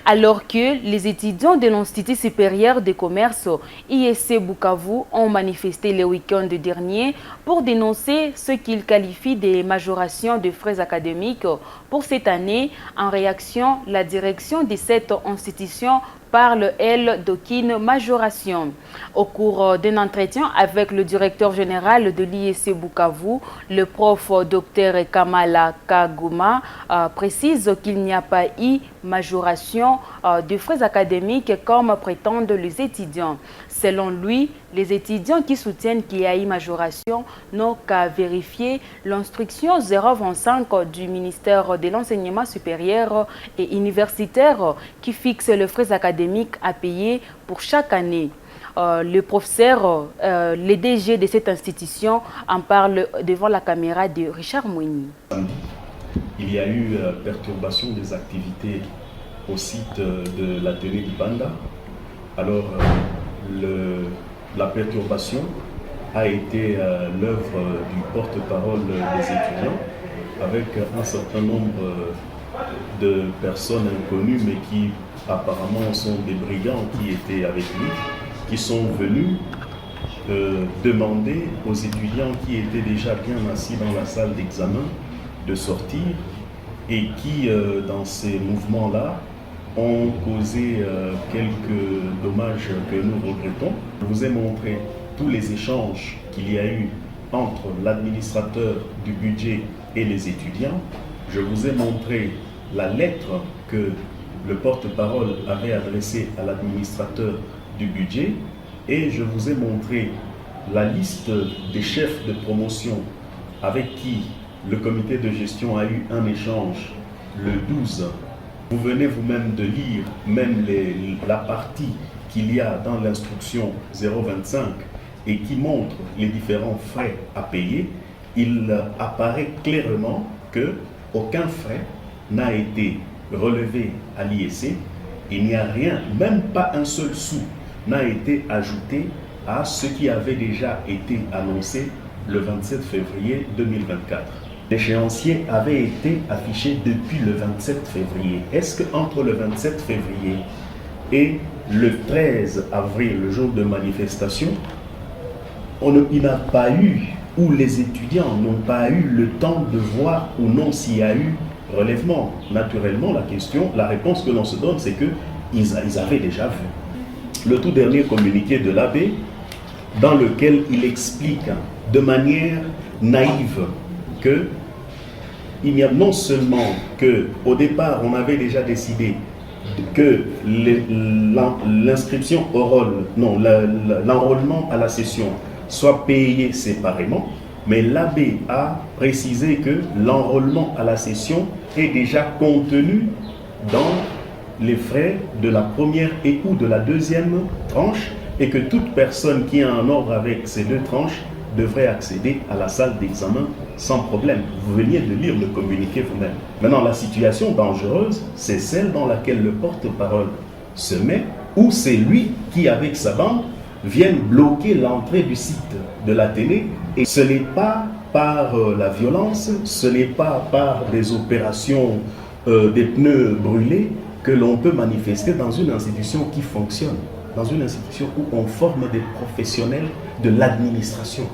Alors que les étudiants de l'Institut supérieur de commerce ISC Bukavu ont manifesté le week-end dernier pour dénoncer ce qu'ils qualifient de majoration de frais académiques pour cette année. En réaction, la direction de cette institution parle, elle, d'aucune majoration. Au cours d'un entretien avec le directeur général de l'ISC Bukavu, le prof Dr Kamala Kaguma précise qu'il n'y a pas eu majoration de frais académiques comme prétendent les étudiants. Selon lui, les étudiants qui soutiennent qu'il y a eu majoration n'ont qu'à vérifier l'instruction 025 du ministère de l'Enseignement supérieur et universitaire qui fixe les frais académiques à payer pour chaque année. Le professeur, le DG de cette institution, en parle devant la caméra de Richard Moigny. Il y a eu perturbation des activités au site de l'atelier du Banda. Alors, la perturbation a été l'œuvre du porte-parole des étudiants avec un certain nombre de personnes inconnues mais qui apparemment sont des brigands qui étaient avec lui, qui sont venus demander aux étudiants qui étaient déjà bien assis dans la salle d'examen de sortir et qui, dans ces mouvements-là, ont causé quelques dommages que nous regrettons. Je vous ai montré tous les échanges qu'il y a eu entre l'administrateur du budget et les étudiants. Je vous ai montré la lettre que le porte-parole avait adressée à l'administrateur du budget et je vous ai montré la liste des chefs de promotion avec qui le comité de gestion a eu un échange le 12. Vous venez vous-même de lire même la partie qu'il y a dans l'instruction 025 et qui montre les différents frais à payer. Il apparaît clairement qu'aucun frais n'a été relevé à l'ISC. Il n'y a rien, même pas un seul sou n'a été ajouté à ce qui avait déjà été annoncé le 27 février 2024. L'échéancier avait été affiché depuis le 27 février. Est-ce qu'entre le 27 février et le 13 avril, le jour de manifestation, il n'a pas eu, ou les étudiants n'ont pas eu le temps de voir ou non s'il y a eu relèvement? Naturellement, la réponse que l'on se donne, c'est qu'ils avaient déjà vu. Le tout dernier communiqué de l'abbé, dans lequel il explique de manière naïve que il n'y a non seulement qu'au départ on avait déjà décidé que l'inscription au rôle, non, l'enrôlement à la session soit payé séparément, mais l'abbé a précisé que l'enrôlement à la session est déjà contenu dans les frais de la première et ou de la deuxième tranche et que toute personne qui est en ordre avec ces deux tranches devrait accéder à la salle d'examen sans problème. Vous veniez de lire le communiqué vous-même. Maintenant, la situation dangereuse, c'est celle dans laquelle le porte-parole se met, où c'est lui qui, avec sa bande, vient bloquer l'entrée du site de l'Athénée. Et ce n'est pas par la violence, ce n'est pas par des opérations des pneus brûlés que l'on peut manifester dans une institution qui fonctionne, dans une institution où on forme des professionnels de l'administration.